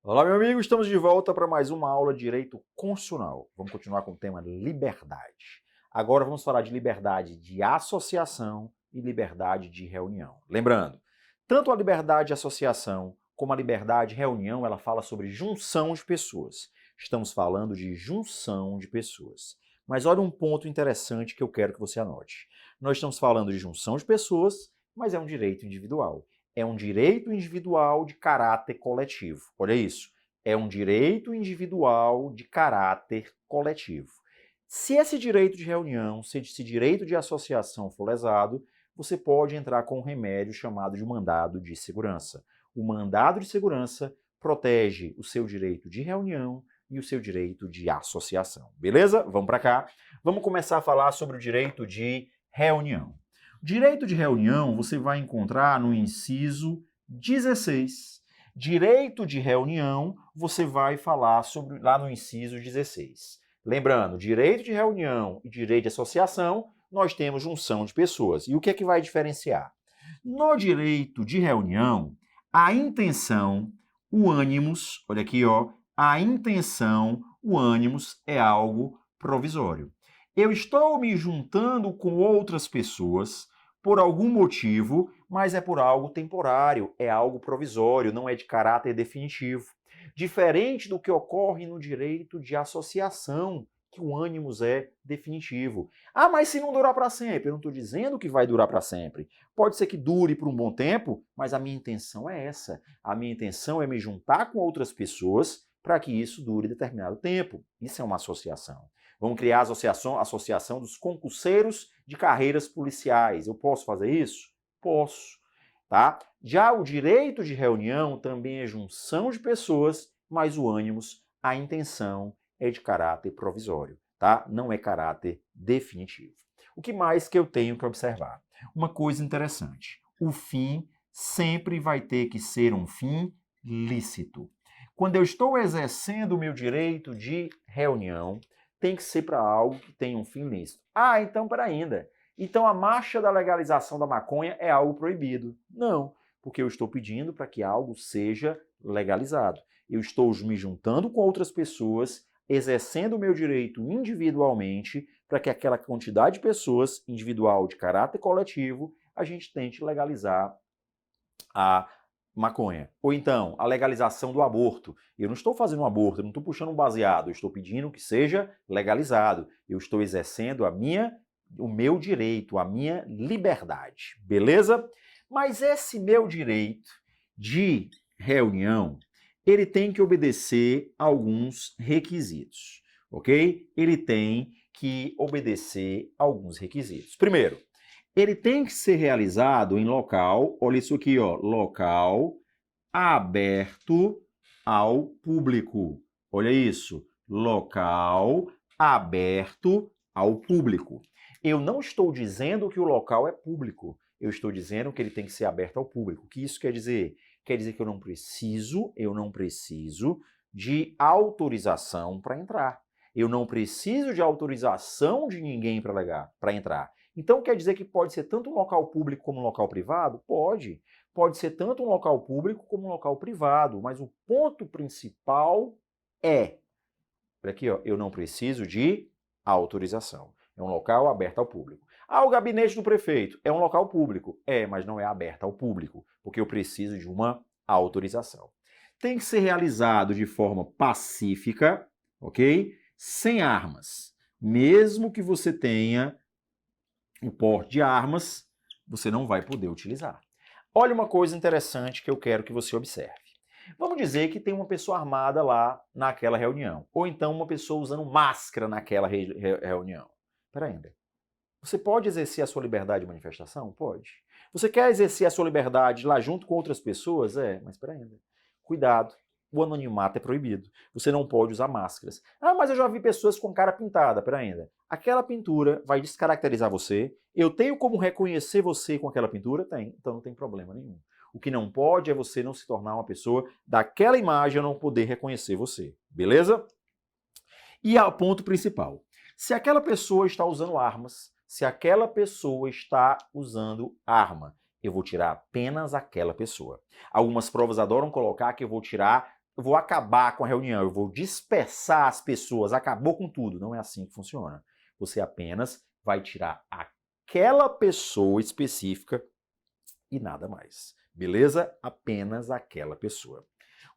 Olá, meu amigo, estamos de volta para mais uma aula de Direito Constitucional. Vamos continuar com o tema liberdade. Agora vamos falar de liberdade de associação e liberdade de reunião. Lembrando, tanto a liberdade de associação como a liberdade de reunião, ela fala sobre junção de pessoas. Estamos falando de junção de pessoas. Mas olha um ponto interessante que eu quero que você anote. Nós estamos falando de junção de pessoas, mas é um direito individual. É um direito individual de caráter coletivo. Olha isso. É um direito individual de caráter coletivo. Se esse direito de reunião, se esse direito de associação for lesado, você pode entrar com um remédio chamado de mandado de segurança. O mandado de segurança protege o seu direito de reunião e o seu direito de associação. Beleza? Vamos para cá. Vamos começar a falar sobre o direito de reunião. Direito de reunião você vai encontrar no inciso 16. Direito de reunião você vai falar sobre lá no inciso 16. Lembrando, direito de reunião e direito de associação, nós temos junção de pessoas. E o que é que vai diferenciar? No direito de reunião, a intenção, o ânimos, olha aqui, ó, a intenção, o ânimos é algo provisório. Eu estou me juntando com outras pessoas por algum motivo, mas é por algo temporário, é algo provisório, não é de caráter definitivo. Diferente do que ocorre no direito de associação, que o ânimos é definitivo. Ah, mas se não durar para sempre? Eu não estou dizendo que vai durar para sempre. Pode ser que dure por um bom tempo, mas a minha intenção é essa. A minha intenção é me juntar com outras pessoas para que isso dure determinado tempo. Isso é uma associação. Vamos criar a associação dos concurseiros de carreiras policiais. Eu posso fazer isso? Posso. Tá? Já o direito de reunião também é junção de pessoas, mas o ânimos, a intenção é de caráter provisório, tá? Não é caráter definitivo. O que mais que eu tenho que observar? Uma coisa interessante. O fim sempre vai ter que ser um fim lícito. Quando eu estou exercendo o meu direito de reunião, tem que ser para algo que tenha um fim lícito. Ah, então para ainda. Então a marcha da legalização da maconha é algo proibido. Não, porque eu estou pedindo para que algo seja legalizado. Eu estou me juntando com outras pessoas, exercendo o meu direito individualmente, para que aquela quantidade de pessoas, individual de caráter coletivo, a gente tente legalizar a maconha. Ou então, a legalização do aborto. Eu não estou fazendo um aborto, eu não estou puxando um baseado, eu estou pedindo que seja legalizado. Eu estou exercendo o meu direito, a minha liberdade. Beleza? Mas esse meu direito de reunião, ele tem que obedecer a alguns requisitos, ok? Ele tem que obedecer a alguns requisitos. Primeiro, ele tem que ser realizado em local, olha isso aqui, ó, local aberto ao público. Olha isso, local aberto ao público. Eu não estou dizendo que o local é público, eu estou dizendo que ele tem que ser aberto ao público. O que isso quer dizer? Quer dizer que eu não preciso de autorização para entrar. Eu não preciso de autorização de ninguém para entrar. Então quer dizer que pode ser tanto um local público como um local privado? Pode. Pode ser tanto um local público como um local privado, mas o ponto principal é, olha aqui, ó, eu não preciso de autorização. É um local aberto ao público. Ah, o gabinete do prefeito é um local público. É, mas não é aberto ao público, porque eu preciso de uma autorização. Tem que ser realizado de forma pacífica, ok? Sem armas. Mesmo que você tenha o porte de armas, você não vai poder utilizar. Olha uma coisa interessante que eu quero que você observe. Vamos dizer que tem uma pessoa armada lá naquela reunião, ou então uma pessoa usando máscara naquela reunião. Peraí, André. Você pode exercer a sua liberdade de manifestação? Pode. Você quer exercer a sua liberdade lá junto com outras pessoas? É, mas peraí, André. Cuidado. O anonimato é proibido. Você não pode usar máscaras. Ah, mas eu já vi pessoas com cara pintada. Peraí, ainda. Aquela pintura vai descaracterizar você. Eu tenho como reconhecer você com aquela pintura? Tem. Então não tem problema nenhum. O que não pode é você não se tornar uma pessoa daquela imagem, eu não poder reconhecer você. Beleza? E o ponto principal. Se aquela pessoa está usando armas, se aquela pessoa está usando arma, eu vou tirar apenas aquela pessoa. Algumas provas adoram colocar que eu vou tirar vou acabar com a reunião, eu vou dispersar as pessoas, acabou com tudo. Não é assim que funciona. Você apenas vai tirar aquela pessoa específica e nada mais. Beleza? Apenas aquela pessoa.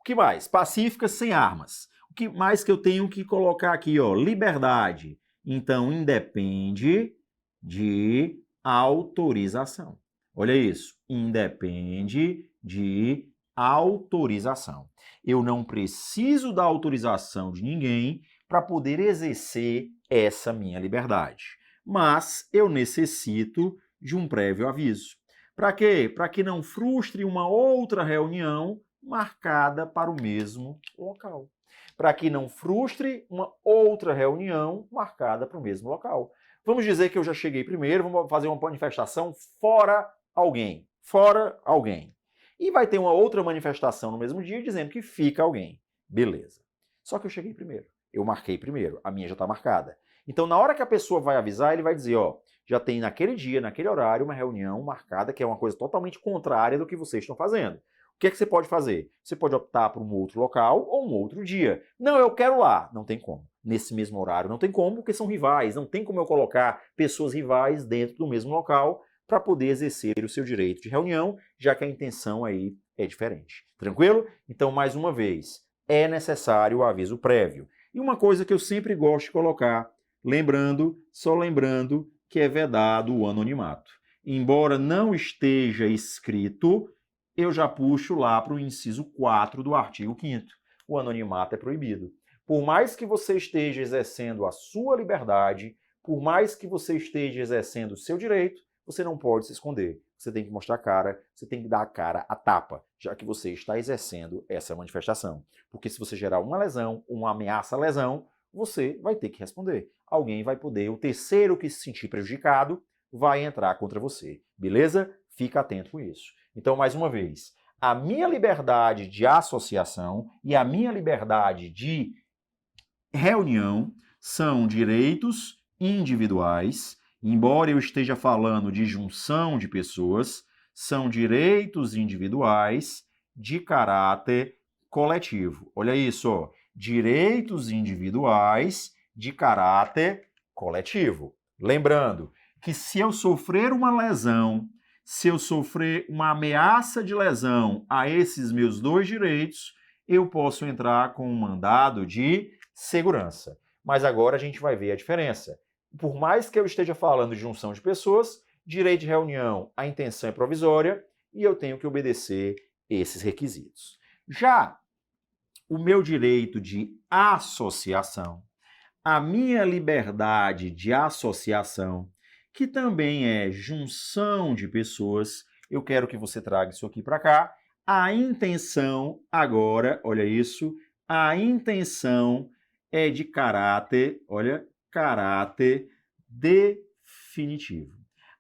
O que mais? Pacífica, sem armas. O que mais que eu tenho que colocar aqui, ó? Liberdade. Então, independe de autorização. Olha isso. Independe de autorização. Eu não preciso da autorização de ninguém para poder exercer essa minha liberdade. Mas eu necessito de um prévio aviso. Para quê? Para que não frustre uma outra reunião marcada para o mesmo local. Para que não frustre uma outra reunião marcada para o mesmo local. Vamos dizer que eu já cheguei primeiro, vamos fazer uma manifestação fora alguém. Fora alguém. E vai ter uma outra manifestação no mesmo dia dizendo que fica alguém. Beleza. Só que eu cheguei primeiro. Eu marquei primeiro. A minha já está marcada. Então, na hora que a pessoa vai avisar, ele vai dizer, ó, já tem naquele dia, naquele horário, uma reunião marcada que é uma coisa totalmente contrária do que vocês estão fazendo. O que é que você pode fazer? Você pode optar por um outro local ou um outro dia. Não, eu quero lá. Não tem como. Nesse mesmo horário não tem como, porque são rivais. Não tem como eu colocar pessoas rivais dentro do mesmo local para poder exercer o seu direito de reunião, já que a intenção aí é diferente. Tranquilo? Então, mais uma vez, é necessário o aviso prévio. E uma coisa que eu sempre gosto de colocar, só lembrando que é vedado o anonimato. Embora não esteja escrito, eu já puxo lá para o inciso 4 do artigo 5º. O anonimato é proibido. Por mais que você esteja exercendo a sua liberdade, por mais que você esteja exercendo o seu direito, você não pode se esconder. Você tem que mostrar a cara, você tem que dar a cara a tapa, já que você está exercendo essa manifestação. Porque se você gerar uma lesão, uma ameaça à lesão, você vai ter que responder. Alguém vai poder, o terceiro que se sentir prejudicado, vai entrar contra você. Beleza? Fica atento com isso. Então, mais uma vez, a minha liberdade de associação e a minha liberdade de reunião são direitos individuais. Embora eu esteja falando de junção de pessoas, são direitos individuais de caráter coletivo. Olha isso, ó. Direitos individuais de caráter coletivo. Lembrando que se eu sofrer uma lesão, se eu sofrer uma ameaça de lesão a esses meus dois direitos, eu posso entrar com um mandado de segurança. Mas agora a gente vai ver a diferença. Por mais que eu esteja falando de junção de pessoas, direito de reunião, a intenção é provisória e eu tenho que obedecer esses requisitos. Já o meu direito de associação, a minha liberdade de associação, que também é junção de pessoas, eu quero que você traga isso aqui para cá. A intenção, agora, olha isso, a intenção é de caráter, olha, caráter definitivo.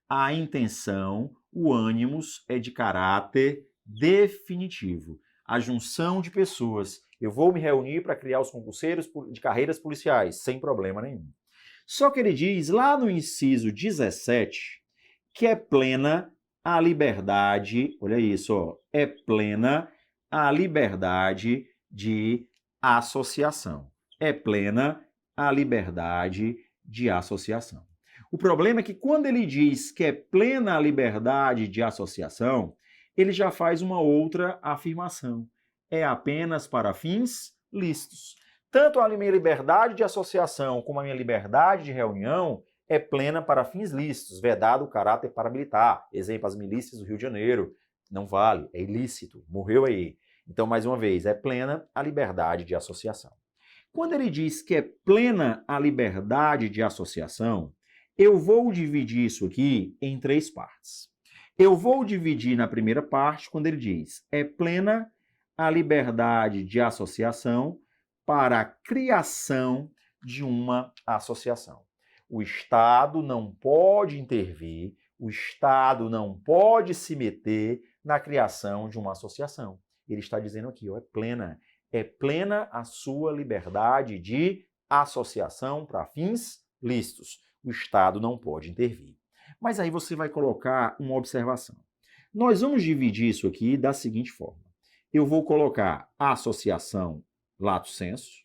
A intenção, o ânimos, é de caráter definitivo. A junção de pessoas. Eu vou me reunir para criar os concurseiros de carreiras policiais, sem problema nenhum. Só que ele diz lá no inciso 17 que é plena a liberdade, olha isso, ó, é plena a liberdade de associação. É plena a liberdade de associação. O problema é que quando ele diz que é plena a liberdade de associação, ele já faz uma outra afirmação. É apenas para fins lícitos. Tanto a minha liberdade de associação como a minha liberdade de reunião é plena para fins lícitos, vedado o caráter paramilitar. Exemplo, as milícias do Rio de Janeiro. Não vale, é ilícito, morreu aí. Então, mais uma vez, é plena a liberdade de associação. Quando ele diz que é plena a liberdade de associação, eu vou dividir isso aqui em 3 partes. Eu vou dividir na primeira parte, quando ele diz é plena a liberdade de associação para a criação de uma associação. O Estado não pode intervir, o Estado não pode se meter na criação de uma associação. Ele está dizendo aqui, ó, é plena a sua liberdade de associação para fins lícitos. O Estado não pode intervir. Mas aí você vai colocar uma observação. Nós vamos dividir isso aqui da seguinte forma. eu vou colocar associação lato sensu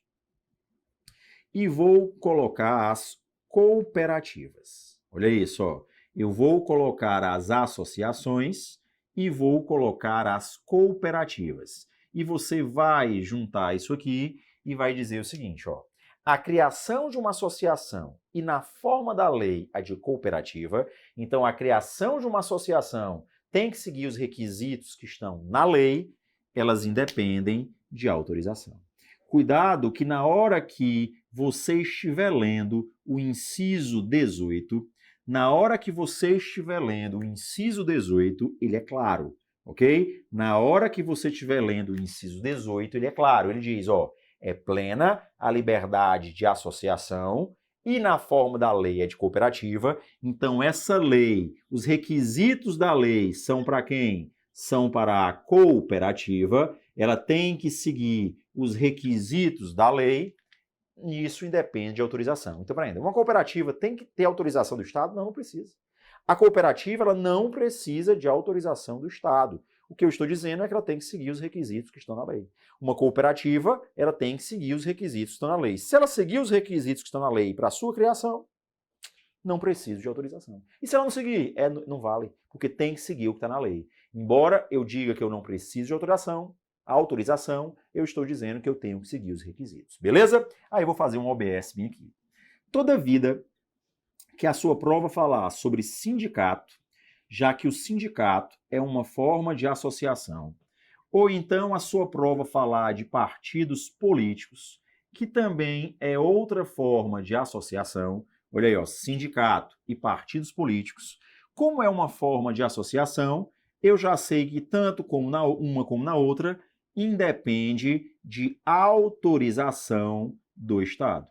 e vou colocar as cooperativas. Olha isso, ó. Eu vou colocar as associações e vou colocar as cooperativas. E você vai juntar isso aqui e vai dizer o seguinte, ó. A criação de uma associação e na forma da lei a de cooperativa, então a criação de uma associação tem que seguir os requisitos que estão na lei, elas independem de autorização. Cuidado que na hora que você estiver lendo o inciso 18, na hora que você estiver lendo o inciso 18, ele é claro, ok? Na hora que você estiver lendo o inciso 18, ele é claro. Ele diz, ó, é plena a liberdade de associação e na forma da lei é de cooperativa. Então, essa lei, os requisitos da lei são para quem? São para a cooperativa. Ela tem que seguir os requisitos da lei. E isso independe de autorização. Então, para ainda, uma cooperativa tem que ter autorização do Estado? Não, não precisa. A cooperativa ela não precisa de autorização do Estado. O que eu estou dizendo é que ela tem que seguir os requisitos que estão na lei. Uma cooperativa, ela tem que seguir os requisitos que estão na lei. Se ela seguir os requisitos que estão na lei para a sua criação, não precisa de autorização. E se ela não seguir, não vale, porque tem que seguir o que está na lei. Embora eu diga que eu não preciso de autorização, eu estou dizendo que eu tenho que seguir os requisitos. Beleza? Aí eu vou fazer um OBS bem aqui. Toda vida que a sua prova falar sobre sindicato, já que o sindicato é uma forma de associação, ou então a sua prova falar de partidos políticos, que também é outra forma de associação, olha aí, ó, sindicato e partidos políticos, como é uma forma de associação, eu já sei que tanto como na uma como na outra, independe de autorização do Estado.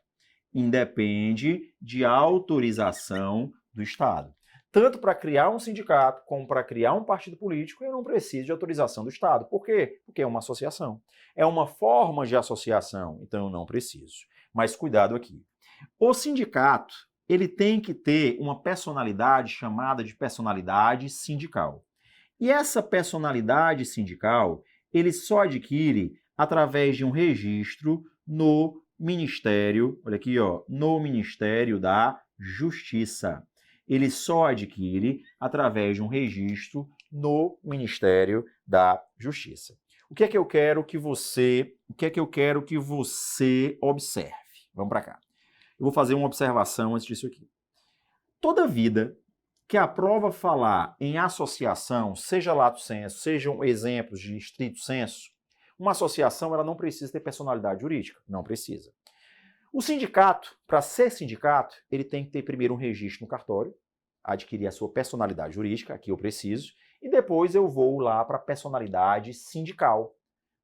Independe de autorização do Estado. Tanto para criar um sindicato como para criar um partido político, eu não preciso de autorização do Estado. Por quê? Porque é uma associação. É uma forma de associação, então eu não preciso. Mas cuidado aqui. O sindicato, ele tem que ter uma personalidade chamada de personalidade sindical. E essa personalidade sindical, ele só adquire através de um registro no Ministério, olha aqui, ó, no Ministério da Justiça. Ele só adquire através de um registro no Ministério da Justiça. O que é que eu quero que você observe? Vamos para cá. Eu vou fazer uma observação antes disso aqui. Toda vida que a prova falar em associação, seja lato sensu, sejam exemplos de estrito sensu, uma associação ela não precisa ter personalidade jurídica, não precisa. O sindicato, para ser sindicato, ele tem que ter primeiro um registro no cartório, adquirir a sua personalidade jurídica, aqui eu preciso, e depois eu vou lá para a personalidade sindical,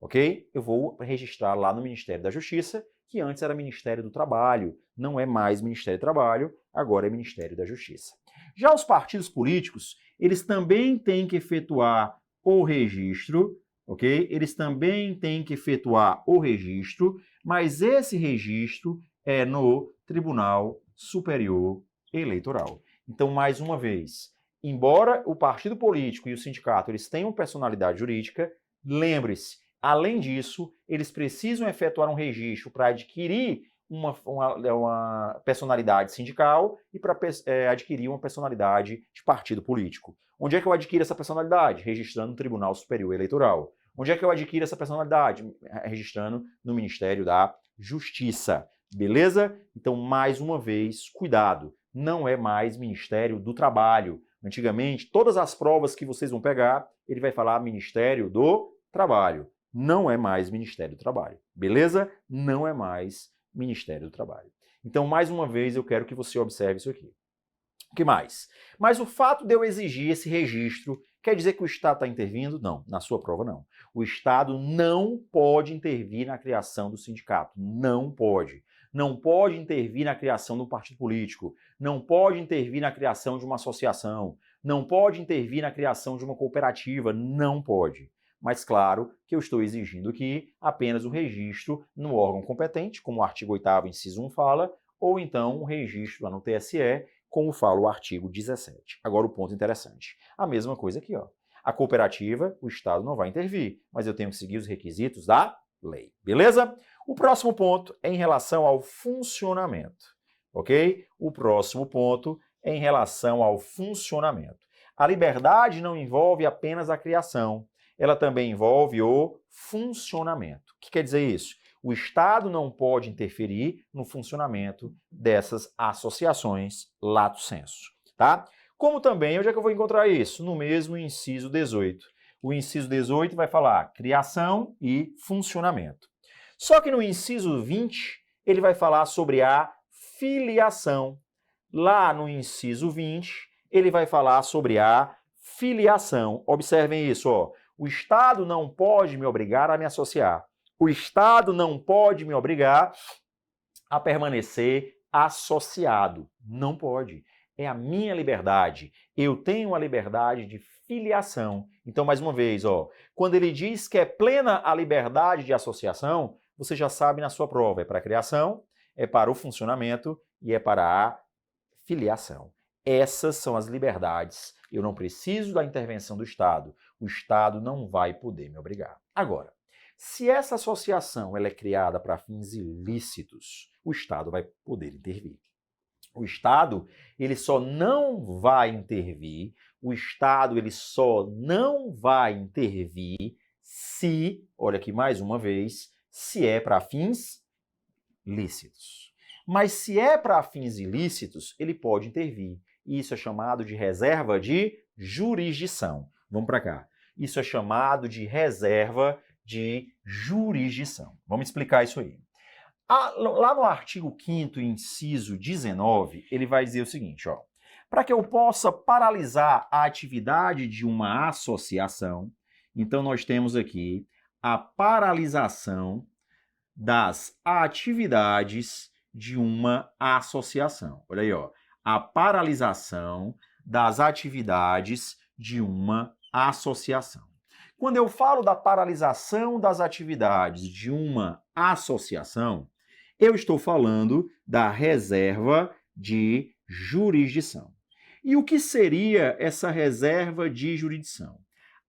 ok? Eu vou registrar lá no Ministério da Justiça, que antes era Ministério do Trabalho, não é mais Ministério do Trabalho, agora é Ministério da Justiça. Já os partidos políticos, eles também têm que efetuar o registro, ok? Eles também têm que efetuar o registro, mas esse registro é no Tribunal Superior Eleitoral. Então, mais uma vez, embora o partido político e o sindicato eles tenham personalidade jurídica, lembre-se, além disso, eles precisam efetuar um registro para adquirir uma personalidade sindical e para adquirir uma personalidade de partido político. Onde é que eu adquiro essa personalidade? Registrando no Tribunal Superior Eleitoral. Onde é que eu adquiro essa personalidade? Registrando no Ministério da Justiça. Beleza? Então, mais uma vez, cuidado. Não é mais Ministério do Trabalho. Antigamente, todas as provas que vocês vão pegar, ele vai falar Ministério do Trabalho. Não é mais Ministério do Trabalho. Beleza? Não é mais Ministério do Trabalho. Então, mais uma vez, eu quero que você observe isso aqui. O que mais? Mas o fato de eu exigir esse registro quer dizer que o Estado está intervindo? Não, na sua prova não. O Estado não pode intervir na criação do sindicato. Não pode. Não pode intervir na criação de um partido político. Não pode intervir na criação de uma associação. Não pode intervir na criação de uma cooperativa. Não pode. Mas claro que eu estou exigindo aqui apenas o registro no órgão competente, como o artigo 8º, inciso 1 fala, ou então um registro lá no TSE, como fala o artigo 17. Agora o ponto interessante. A mesma coisa aqui, ó. A cooperativa, o Estado não vai intervir, mas eu tenho que seguir os requisitos da lei. Beleza? O próximo ponto é em relação ao funcionamento, ok? O próximo ponto é em relação ao funcionamento. A liberdade não envolve apenas a criação, ela também envolve o funcionamento. O que quer dizer isso? O Estado não pode interferir no funcionamento dessas associações lato sensu, tá? Como também, onde é que eu vou encontrar isso? No mesmo inciso 18. O inciso 18 vai falar criação e funcionamento. Só que no inciso 20, ele vai falar sobre a filiação. Lá no inciso 20, ele vai falar sobre a filiação. Observem isso, ó. O Estado não pode me obrigar a me associar. O Estado não pode me obrigar a permanecer associado. Não pode. É a minha liberdade. Eu tenho a liberdade de filiação. Então, mais uma vez, ó, quando ele diz que é plena a liberdade de associação, você já sabe na sua prova, é para a criação, é para o funcionamento e é para a filiação. Essas são as liberdades. Eu não preciso da intervenção do Estado. O Estado não vai poder me obrigar. Agora, se essa associação ela é criada para fins ilícitos, o Estado vai poder intervir. O Estado, ele só não vai intervir, se, olha aqui mais uma vez, se é para fins lícitos. Mas se é para fins ilícitos, ele pode intervir. Isso é chamado de reserva de jurisdição. Vamos para cá. Isso é chamado de reserva de jurisdição. Vamos explicar isso aí. Lá no artigo 5º, inciso 19, ele vai dizer o seguinte, ó. Para que eu possa paralisar a atividade de uma associação, então nós temos aqui a paralisação das atividades de uma associação. Olha aí, ó. A paralisação das atividades de uma associação. Quando eu falo da paralisação das atividades de uma associação, eu estou falando da reserva de jurisdição. E o que seria essa reserva de jurisdição?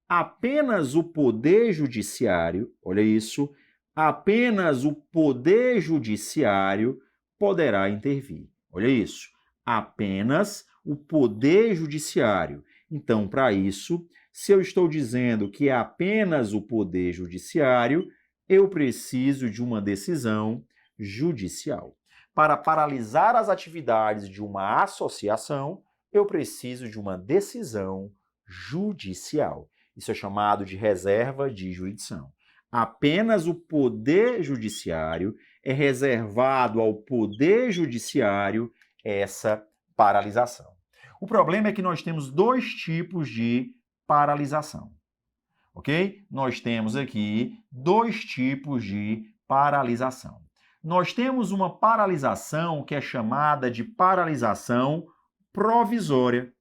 Apenas o Poder Judiciário, olha isso, apenas o Poder Judiciário poderá intervir. Olha isso, apenas o Poder Judiciário. Então, para isso, se eu estou dizendo que é apenas o Poder Judiciário, eu preciso de uma decisão judicial. Para paralisar as atividades de uma associação, eu preciso de uma decisão judicial. Isso é chamado de reserva de jurisdição. Apenas o Poder Judiciário é reservado ao Poder Judiciário essa paralisação. O problema é que nós temos dois tipos de paralisação, ok? Nós temos aqui dois tipos de paralisação. Nós temos uma paralisação que é chamada de paralisação provisória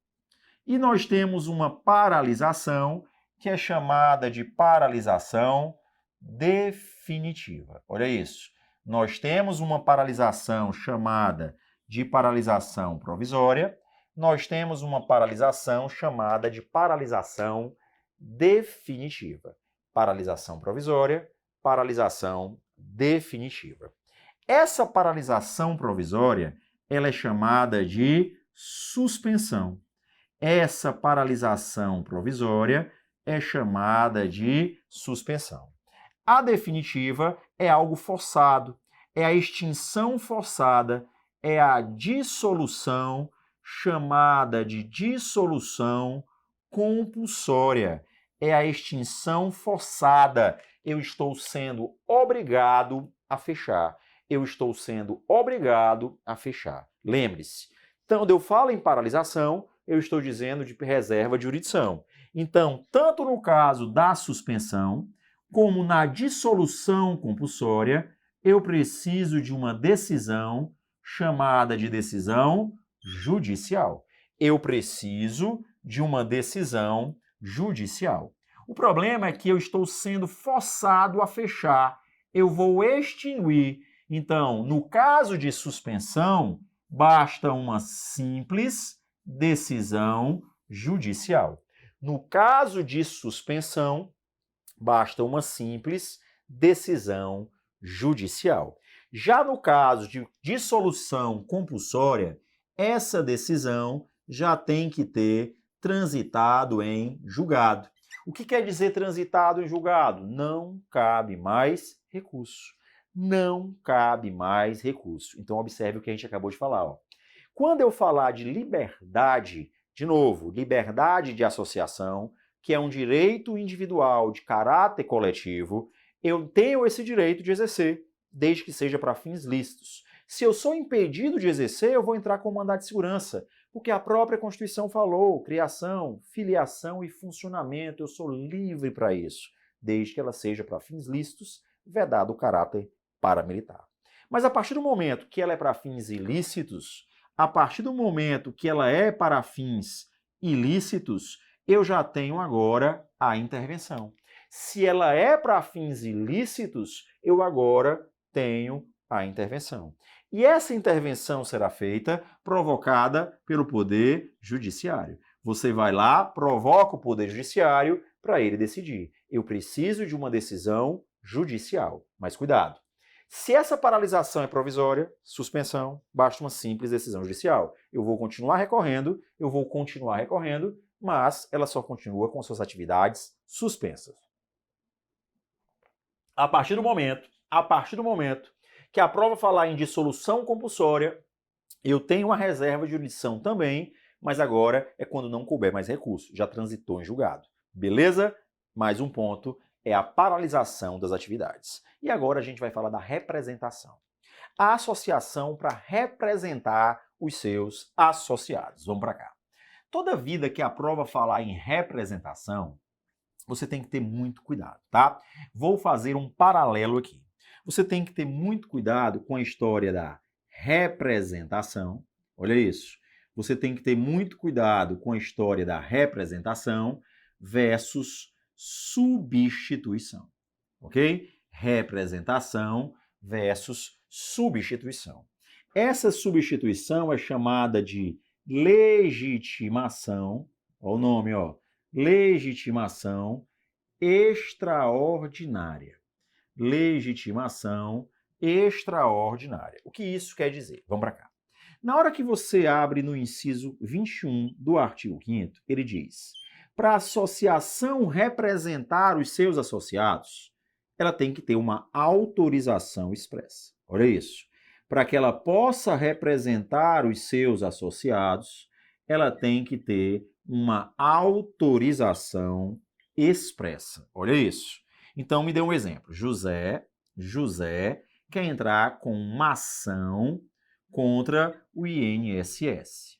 e nós temos uma paralisação que é chamada de paralisação definitiva. Olha isso. Nós temos uma paralisação chamada de paralisação provisória, nós temos uma paralisação chamada de paralisação definitiva. Paralisação provisória, paralisação definitiva. Essa paralisação provisória, ela é chamada de suspensão. Essa paralisação provisória é chamada de suspensão. A definitiva é algo forçado, é a extinção forçada, é a dissolução, chamada de dissolução compulsória. É a extinção forçada. Eu estou sendo obrigado a fechar. Eu estou sendo obrigado a fechar. Lembre-se, quando eu falo em paralisação, eu estou dizendo de reserva de jurisdição. Então, tanto no caso da suspensão, como na dissolução compulsória, eu preciso de uma decisão chamada de decisão judicial. Eu preciso de uma decisão judicial. O problema é que eu estou sendo forçado a fechar. Eu vou extinguir. Então, no caso de suspensão, basta uma simples decisão judicial. No caso de suspensão, basta uma simples decisão judicial. Já no caso de dissolução compulsória, essa decisão já tem que ter transitado em julgado. O que quer dizer transitado em julgado? Não cabe mais recurso. Não cabe mais recurso. Então, observe o que a gente acabou de falar. Ó. Quando eu falar de liberdade, de novo, liberdade de associação, que é um direito individual de caráter coletivo, eu tenho esse direito de exercer, desde que seja para fins lícitos. Se eu sou impedido de exercer, eu vou entrar com mandado de segurança, porque a própria Constituição falou, criação, filiação e funcionamento, eu sou livre para isso, desde que ela seja para fins lícitos, vedado o caráter paramilitar. Mas a partir do momento que ela é para fins ilícitos, a partir do momento que ela é para fins ilícitos, eu já tenho agora a intervenção. Se ela é para fins ilícitos, eu agora tenho a intervenção. E essa intervenção será feita provocada pelo Poder Judiciário. Você vai lá, provoca o Poder Judiciário para ele decidir. Eu preciso de uma decisão judicial. Mas cuidado! Se essa paralisação é provisória, suspensão, basta uma simples decisão judicial. Eu vou continuar recorrendo, mas ela só continua com suas atividades suspensas. A partir do momento que a prova falar em dissolução compulsória, eu tenho uma reserva de jurisdição também, mas agora é quando não couber mais recurso, já transitou em julgado. Beleza? Mais um ponto é a paralisação das atividades. E agora a gente vai falar da representação. A associação para representar os seus associados. Vamos para cá. Toda vida que a prova falar em representação, você tem que ter muito cuidado, tá? Vou fazer um paralelo aqui. Você tem que ter muito cuidado com a história da representação. Olha isso. Você tem que ter muito cuidado com a história da representação versus substituição, ok? Representação versus substituição. Essa substituição é chamada de legitimação, olha o nome, ó, legitimação extraordinária. Legitimação extraordinária. O que isso quer dizer? Vamos para cá. Na hora que você abre no inciso 21 do artigo 5º, ele diz: para a associação representar os seus associados, ela tem que ter uma autorização expressa. Olha isso. Para que ela possa representar os seus associados, ela tem que ter uma autorização expressa. Olha isso. Então, me dê um exemplo. José quer entrar com uma ação contra o INSS.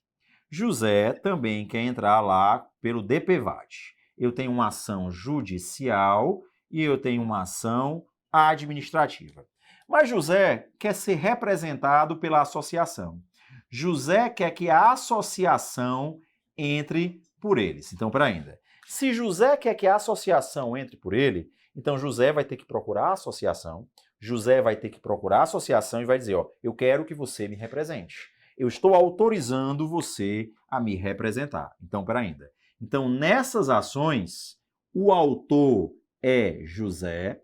José também quer entrar lá pelo DPVAT. Eu tenho uma ação judicial e eu tenho uma ação administrativa. Mas José quer ser representado pela associação. José quer que a associação entre por eles. Então, para ainda. Se José quer que a associação entre por ele, então José vai ter que procurar a associação. José vai ter que procurar a associação e vai dizer, ó, eu quero que você me represente. Eu estou autorizando você a me representar. Então, para ainda. Então, nessas ações, o autor é José.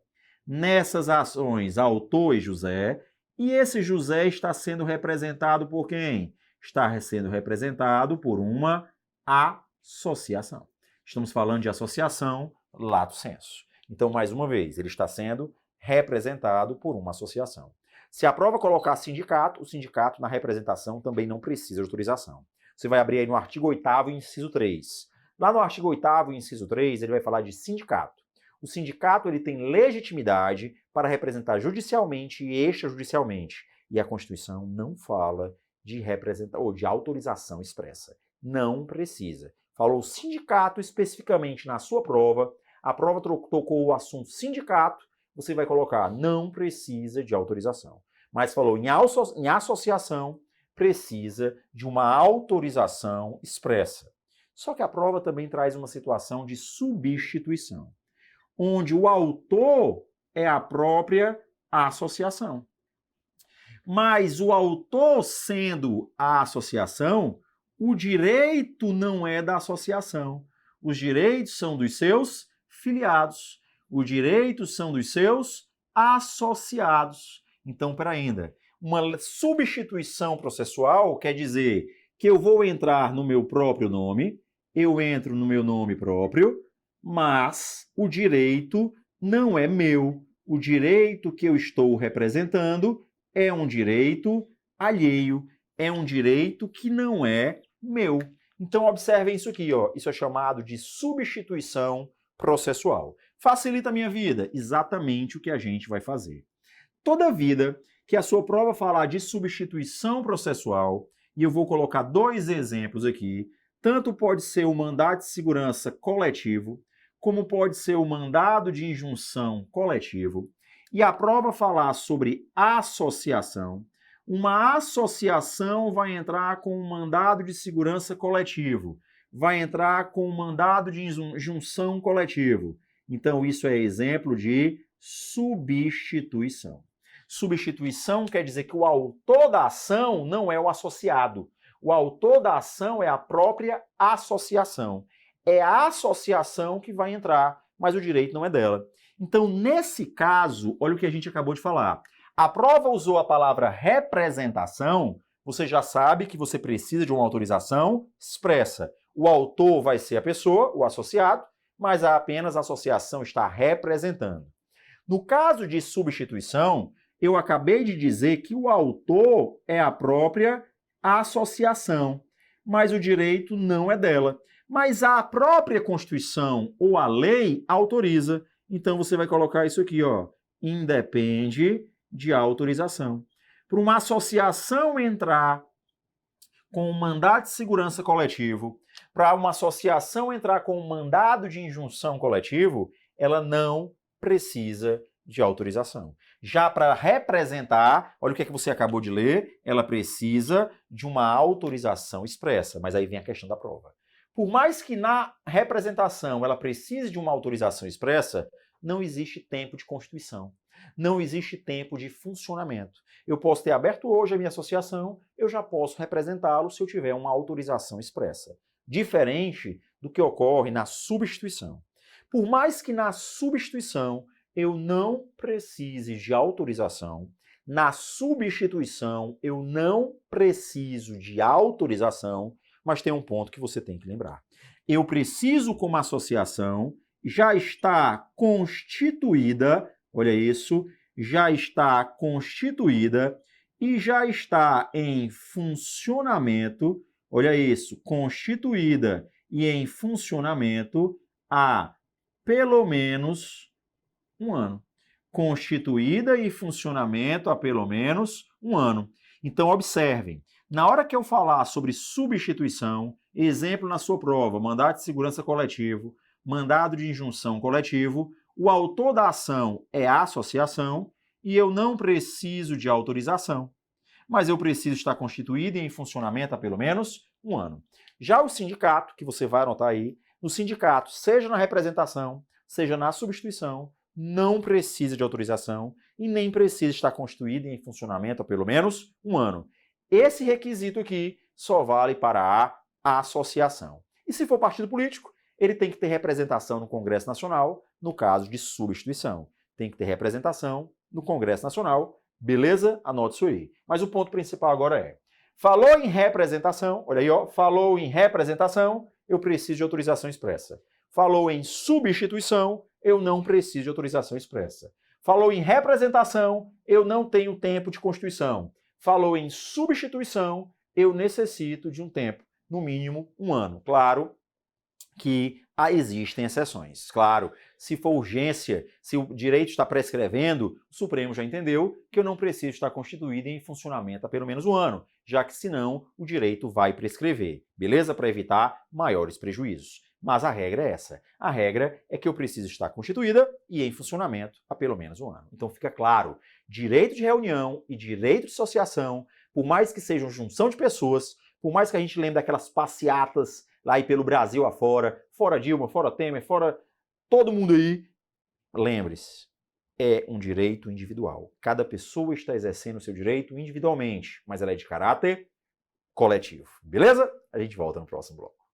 Nessas ações, autor é José. E esse José está sendo representado por quem? Está sendo representado por uma associação. Estamos falando de associação lato sensu. Então, mais uma vez, ele está sendo representado por uma associação. Se a prova colocar sindicato, o sindicato na representação também não precisa de autorização. Você vai abrir aí no artigo 8º, inciso 3. Lá no artigo 8º, inciso 3, ele vai falar de sindicato. O sindicato ele tem legitimidade para representar judicialmente e extrajudicialmente. E a Constituição não fala de ou de autorização expressa. Não precisa. Falou sindicato especificamente na sua prova, a prova tocou o assunto sindicato, você vai colocar não precisa de autorização. Mas falou em associação, precisa de uma autorização expressa. Só que a prova também traz uma situação de substituição, onde o autor é a própria associação. Mas o autor sendo a associação, o direito não é da associação. Os direitos são dos seus filiados. Os direitos são dos seus associados. Então, para ainda, uma substituição processual quer dizer que eu vou entrar no meu próprio nome, eu entro no meu nome próprio, mas o direito não é meu. O direito que eu estou representando é um direito alheio, é um direito que não é meu. Então, observem isso aqui, ó. Isso é chamado de substituição processual. Facilita a minha vida? Exatamente o que a gente vai fazer. Toda vida que a sua prova falar de substituição processual, e eu vou colocar dois exemplos aqui, tanto pode ser o mandado de segurança coletivo, como pode ser o mandado de injunção coletivo, e a prova falar sobre associação, uma associação vai entrar com um mandado de segurança coletivo, vai entrar com um mandado de injunção coletivo. Então, isso é exemplo de substituição. Substituição quer dizer que o autor da ação não é o associado. O autor da ação é a própria associação. É a associação que vai entrar, mas o direito não é dela. Então, nesse caso, olha o que a gente acabou de falar. A prova usou a palavra representação, você já sabe que você precisa de uma autorização expressa. O autor vai ser a pessoa, o associado, mas apenas a associação está representando. No caso de substituição, eu acabei de dizer que o autor é a própria associação, mas o direito não é dela. Mas a própria Constituição ou a lei autoriza. Então você vai colocar isso aqui, ó, independe de autorização. Para uma associação entrar com um mandado de segurança coletivo, para uma associação entrar com um mandado de injunção coletivo, ela não precisa de autorização. Já para representar, olha o que é que você acabou de ler, ela precisa de uma autorização expressa, mas aí vem a questão da prova. Por mais que na representação ela precise de uma autorização expressa, não existe tempo de constituição, não existe tempo de funcionamento. Eu posso ter aberto hoje a minha associação, eu já posso representá-lo se eu tiver uma autorização expressa. Diferente do que ocorre na substituição. Por mais que na substituição eu não precise de autorização, na substituição eu não preciso de autorização, mas tem um ponto que você tem que lembrar. Eu preciso, como associação, já está constituída, olha isso, já está constituída e já está em funcionamento, olha isso, constituída e em funcionamento há pelo menos um ano. Constituída e funcionamento há pelo menos um ano. Então, observem, na hora que eu falar sobre substituição, exemplo na sua prova, mandado de segurança coletivo, mandado de injunção coletivo, o autor da ação é a associação e eu não preciso de autorização, mas eu preciso estar constituído e em funcionamento há pelo menos um ano. Já o sindicato, que você vai anotar aí, no sindicato, seja na representação, seja na substituição, não precisa de autorização e nem precisa estar constituído e em funcionamento há pelo menos um ano. Esse requisito aqui só vale para a associação. E se for partido político, ele tem que ter representação no Congresso Nacional, no caso de substituição. Tem que ter representação no Congresso Nacional, beleza? Anote isso aí. Mas o ponto principal agora é, falou em representação, olha aí, ó, falou em representação, eu preciso de autorização expressa. Falou em substituição, eu não preciso de autorização expressa. Falou em representação, eu não tenho tempo de constituição. Falou em substituição, eu necessito de um tempo, no mínimo um ano. Claro que existem exceções. Claro, se for urgência, se o direito está prescrevendo, o Supremo já entendeu que eu não preciso estar constituído em funcionamento há pelo menos um ano, já que senão o direito vai prescrever, beleza? Para evitar maiores prejuízos. Mas a regra é essa. A regra é que eu preciso estar constituída e em funcionamento há pelo menos um ano. Então fica claro, direito de reunião e direito de associação, por mais que sejam junção de pessoas, por mais que a gente lembre daquelas passeatas lá aí pelo Brasil afora, fora Dilma, fora Temer, fora todo mundo aí, lembre-se, é um direito individual. Cada pessoa está exercendo o seu direito individualmente, mas ela é de caráter coletivo. Beleza? A gente volta no próximo bloco.